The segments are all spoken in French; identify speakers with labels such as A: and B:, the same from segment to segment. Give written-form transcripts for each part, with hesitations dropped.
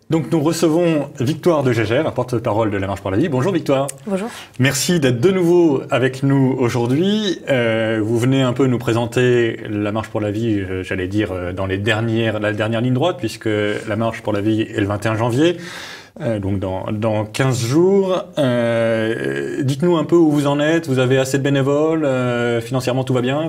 A: Donc nous recevons Victoire de Gégère, la porte-parole de la Marche pour la Vie. Bonjour Victoire.
B: Bonjour.
A: Merci d'être de nouveau avec nous aujourd'hui. Vous venez un peu nous présenter la Marche pour la Vie, j'allais dire, dans la dernière ligne droite, puisque la Marche pour la Vie est le 21 janvier, donc dans 15 jours. Dites-nous un peu où vous en êtes, vous avez assez de bénévoles, financièrement tout va bien ?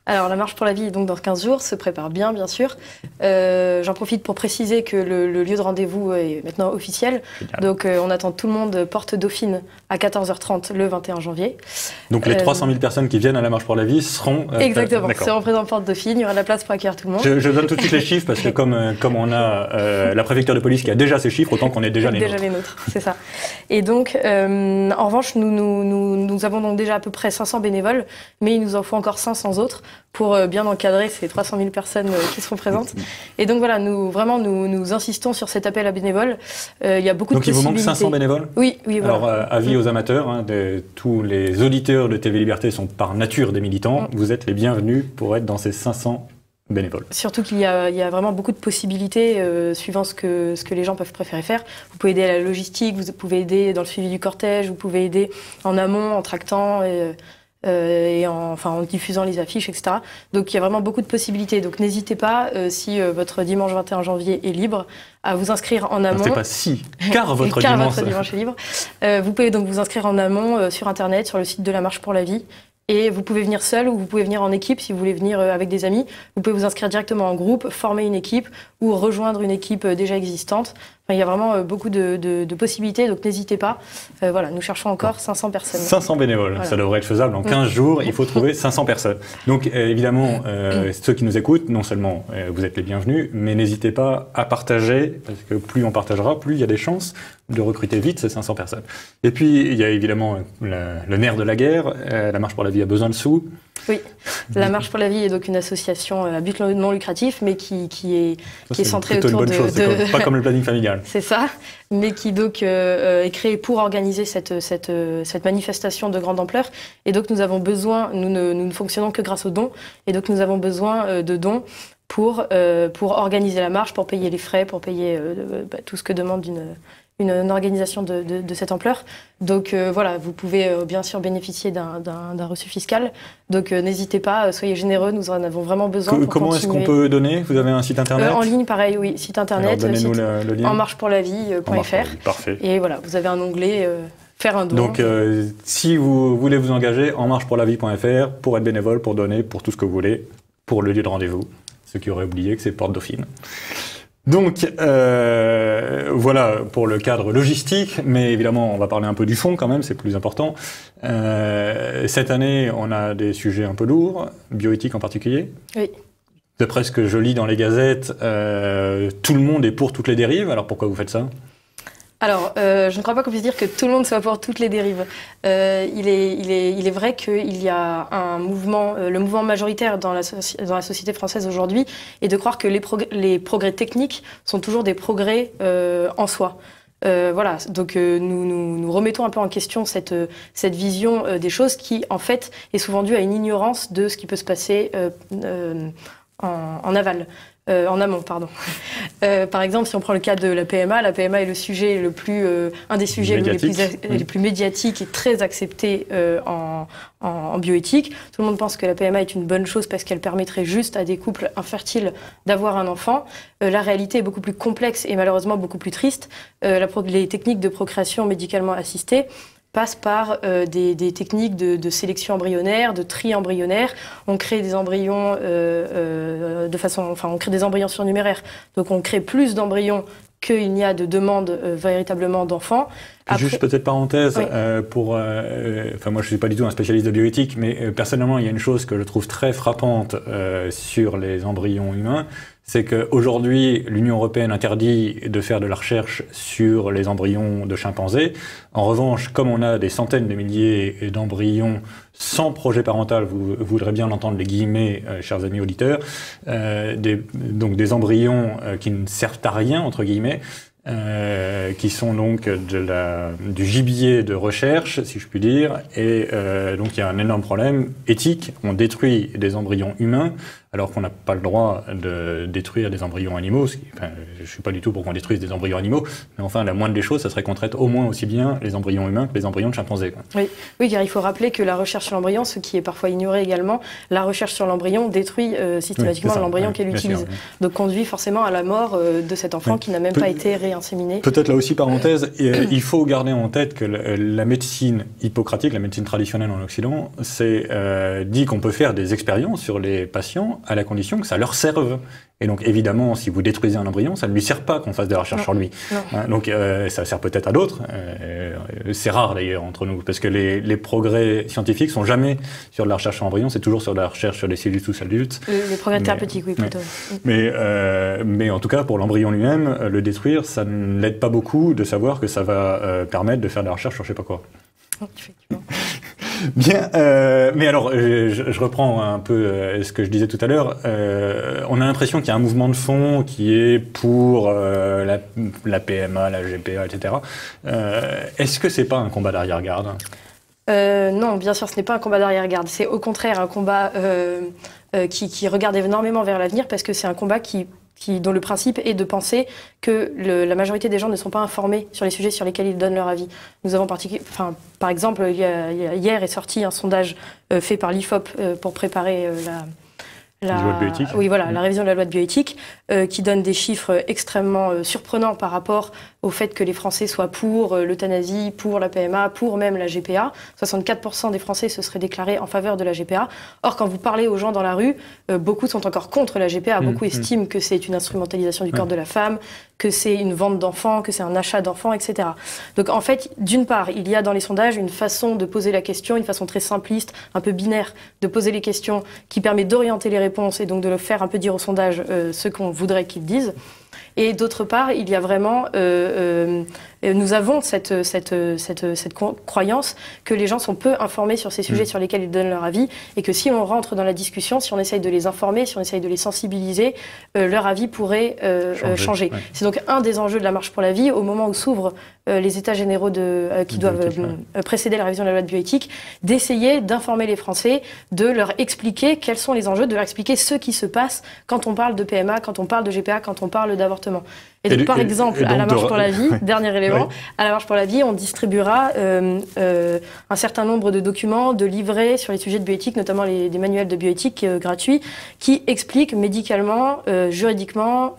B: Alors, la Marche pour la Vie, donc dans 15 jours, se prépare bien sûr. J'en profite pour préciser que le lieu de rendez-vous est maintenant officiel. Génial. Donc, on attend tout le monde porte Dauphine à 14h30 le 21 janvier.
A: Donc, les 300 000 personnes qui viennent à la Marche pour la Vie seront...
B: Exactement, seront présentes porte Dauphine. Il y aura de la place pour accueillir tout le monde.
A: Je donne tout de suite les chiffres parce que comme on a la préfecture de police qui a déjà ses chiffres, autant qu'on ait déjà les nôtres.
B: Déjà les nôtres, c'est ça. Et donc, en revanche, nous avons donc déjà à peu près 500 bénévoles, mais il nous en faut encore 500 autres pour bien encadrer ces 300 000 personnes qui seront présentes. Et donc voilà, nous insistons sur cet appel à bénévoles. Il y a beaucoup de possibilités.
A: Donc il vous manque 500 bénévoles ?
B: Oui, voilà.
A: Alors, avis aux amateurs, tous les auditeurs de TV Liberté sont par nature des militants. Vous êtes les bienvenus pour être dans ces 500 bénévoles.
B: Surtout qu'il y a vraiment beaucoup de possibilités suivant ce que les gens peuvent préférer faire. Vous pouvez aider à la logistique, vous pouvez aider dans le suivi du cortège, vous pouvez aider en amont, en tractant et en diffusant les affiches, etc. Donc il y a vraiment beaucoup de possibilités. Donc n'hésitez pas, si votre dimanche 21 janvier est libre, à vous inscrire en amont.
A: C'est pas si, car votre dimanche
B: est libre. Vous pouvez donc vous inscrire en amont sur Internet, sur le site de la Marche pour la Vie. Et vous pouvez venir seul ou vous pouvez venir en équipe si vous voulez venir avec des amis. Vous pouvez vous inscrire directement en groupe, former une équipe ou rejoindre une équipe déjà existante. Enfin, il y a vraiment beaucoup de possibilités, donc n'hésitez pas. Voilà, nous cherchons encore 500 personnes.
A: 500 bénévoles, voilà. Ça devrait être faisable. En 15 jours, il faut trouver 500 personnes. Donc évidemment, ceux qui nous écoutent, non seulement vous êtes les bienvenus, mais n'hésitez pas à partager, parce que plus on partagera, plus il y a des chances de recruter vite ces 500 personnes. Et puis, il y a évidemment le nerf de la guerre. La Marche pour la Vie a besoin de sous.
B: Oui, la Marche pour la Vie est donc une association à but non lucratif, mais qui est centrée autour de...
A: Pas comme le planning familial.
B: C'est ça, mais qui donc est créée pour organiser cette manifestation de grande ampleur. Et donc nous avons besoin, nous ne fonctionnons que grâce aux dons, et donc nous avons besoin de dons pour organiser la marche, pour payer les frais, pour payer tout ce que demande une organisation de cette ampleur. Donc voilà, vous pouvez bien sûr bénéficier d'un reçu fiscal. Donc n'hésitez pas, soyez généreux, nous en avons vraiment besoin.
A: Comment est-ce qu'on peut donner ? Vous avez un site internet ?
B: En ligne, pareil, oui, site internet,
A: donnez-nous le lien.
B: enmarchepourlavie.fr.
A: Parfait.
B: Et voilà, vous avez un onglet faire un don.
A: Donc si vous voulez vous engager, enmarchepourlavie.fr pour être bénévole, pour donner, pour tout ce que vous voulez, pour le lieu de rendez-vous. Ceux qui auraient oublié que c'est Porte Dauphine. Donc voilà pour le cadre logistique, mais évidemment on va parler un peu du fond quand même, c'est plus important. Cette année on a des sujets un peu lourds, bioéthique en particulier.
B: Oui.
A: D'après ce que je lis dans les gazettes, tout le monde est pour toutes les dérives, alors pourquoi vous faites ça ?
B: Alors, je ne crois pas qu'on puisse dire que tout le monde soit pour toutes les dérives. Il est vrai qu'il y a un mouvement, le mouvement majoritaire dans la société française aujourd'hui, est de croire que les progrès techniques sont toujours des progrès en soi. Voilà, donc nous remettons un peu en question cette vision des choses qui, en fait, est souvent due à une ignorance de ce qui peut se passer en aval. En amont, pardon. Par exemple, si on prend le cas de la PMA est le sujet un des sujets les plus médiatiques et très acceptés en bioéthique. Tout le monde pense que la PMA est une bonne chose parce qu'elle permettrait juste à des couples infertiles d'avoir un enfant. La réalité est beaucoup plus complexe et malheureusement beaucoup plus triste. Les techniques de procréation médicalement assistée passe par des techniques de sélection embryonnaire, de tri embryonnaire. On crée des embryons on crée des embryons surnuméraires. Donc on crée plus d'embryons qu'il n'y a de demandes véritablement d'enfants.
A: Juste peut-être parenthèse,
B: oui.
A: Moi je suis pas du tout un spécialiste de bioéthique, mais personnellement il y a une chose que je trouve très frappante sur les embryons humains, c'est qu'aujourd'hui l'Union européenne interdit de faire de la recherche sur les embryons de chimpanzés. En revanche, comme on a des centaines de milliers d'embryons sans projet parental, vous voudrez bien l'entendre les guillemets, chers amis auditeurs, donc des embryons qui ne servent à rien, entre guillemets, qui sont donc du gibier de recherche, si je puis dire, et donc il y a un énorme problème éthique. On détruit des embryons humains alors qu'on n'a pas le droit de détruire des embryons animaux. Enfin, je ne suis pas du tout pour qu'on détruise des embryons animaux, mais enfin, la moindre des choses, ça serait qu'on traite au moins aussi bien les embryons humains que les embryons de chimpanzés, quoi.
B: Oui, car il faut rappeler que la recherche sur l'embryon, ce qui est parfois ignoré également, la recherche sur l'embryon détruit systématiquement l'embryon qu'elle utilise. Sûr, donc conduit forcément à la mort de cet enfant qui n'a même pas été réinséminé.
A: Peut-être là aussi, parenthèse, il faut garder en tête que la médecine hippocratique, la médecine traditionnelle en Occident, c'est dit qu'on peut faire des expériences sur les patients à la condition que ça leur serve. Et donc, évidemment, si vous détruisez un embryon, ça ne lui sert pas qu'on fasse de la recherche sur lui. Donc, ça sert peut-être à d'autres. C'est rare, d'ailleurs, entre nous, parce que les progrès scientifiques sont jamais sur de la recherche sur l'embryon, c'est toujours sur de la recherche sur les cellules sous adultes.
B: Les progrès thérapeutiques, oui, plutôt.
A: Mais en tout cas, pour l'embryon lui-même, le détruire, ça ne l'aide pas beaucoup de savoir que ça va permettre de faire de la recherche sur je ne sais pas quoi.
B: Effectivement.
A: Bien, mais alors, je reprends un peu ce que je disais tout à l'heure. On a l'impression qu'il y a un mouvement de fond qui est pour la PMA, la GPA, etc. Est-ce que c'est pas un combat d'arrière-garde ?
B: Non, bien sûr, ce n'est pas un combat d'arrière-garde. C'est au contraire un combat qui regarde énormément vers l'avenir, parce que c'est un combat dont le principe est de penser que la majorité des gens ne sont pas informés sur les sujets sur lesquels ils donnent leur avis. Nous avons par exemple, hier est sorti un sondage fait par l'IFOP pour préparer la
A: loi de bioéthique.
B: Oui, voilà, la révision de la loi de bioéthique, qui donne des chiffres extrêmement surprenants par rapport au fait que les Français soient pour l'euthanasie, pour la PMA, pour même la GPA. 64% des Français se seraient déclarés en faveur de la GPA. Or, quand vous parlez aux gens dans la rue, beaucoup sont encore contre la GPA. Beaucoup estiment que c'est une instrumentalisation du corps de la femme, que c'est une vente d'enfants, que c'est un achat d'enfants, etc. Donc, en fait, d'une part, il y a dans les sondages une façon de poser la question, une façon très simpliste, un peu binaire, de poser les questions qui permet d'orienter les réponses et donc de le faire un peu dire au sondage ce qu'on voudrait qu'ils disent. Et d'autre part, il y a vraiment, nous avons cette croyance que les gens sont peu informés sur ces sujets sur lesquels ils donnent leur avis, et que si on rentre dans la discussion, si on essaye de les informer, si on essaye de les sensibiliser, leur avis pourrait changer. Ouais. C'est donc un des enjeux de la Marche pour la vie, au moment où s'ouvrent les états généraux qui doivent précéder la révision de la loi de bioéthique, d'essayer d'informer les Français, de leur expliquer quels sont les enjeux, de leur expliquer ce qui se passe quand on parle de PMA, quand on parle de GPA, quand on parle d'avortement. Et donc, par exemple, à la Marche pour la vie, dernier élément, à la Marche pour la vie, on distribuera un certain nombre de documents, de livrets sur les sujets de bioéthique, notamment des manuels de bioéthique gratuits, qui expliquent médicalement, juridiquement,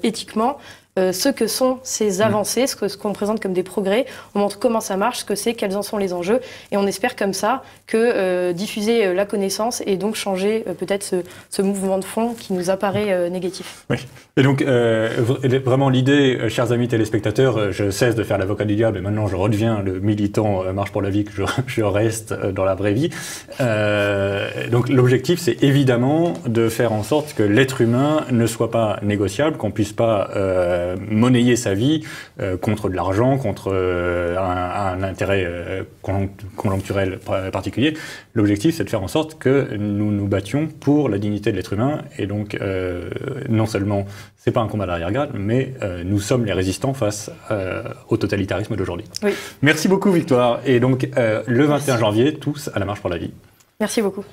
B: éthiquement, ce que sont ces avancées, ce qu'on présente comme des progrès. On montre comment ça marche, ce que c'est, quels en sont les enjeux. Et on espère comme ça que diffuser la connaissance et donc changer peut-être ce mouvement de fond qui nous apparaît négatif.
A: Oui. Et donc, vraiment l'idée, chers amis téléspectateurs, je cesse de faire l'avocat du diable et maintenant je redeviens le militant Marche pour la vie que je reste dans la vraie vie. Donc l'objectif, c'est évidemment de faire en sorte que l'être humain ne soit pas négociable, qu'on puisse pas monnayer sa vie contre de l'argent, contre un intérêt conjoncturel particulier. L'objectif, c'est de faire en sorte que nous nous battions pour la dignité de l'être humain. Et donc, non seulement, c'est pas un combat d'arrière-garde, mais nous sommes les résistants face au totalitarisme d'aujourd'hui. Oui. Merci beaucoup, Victoire. Et donc, le 21 janvier, tous à la Marche pour la vie.
B: Merci beaucoup.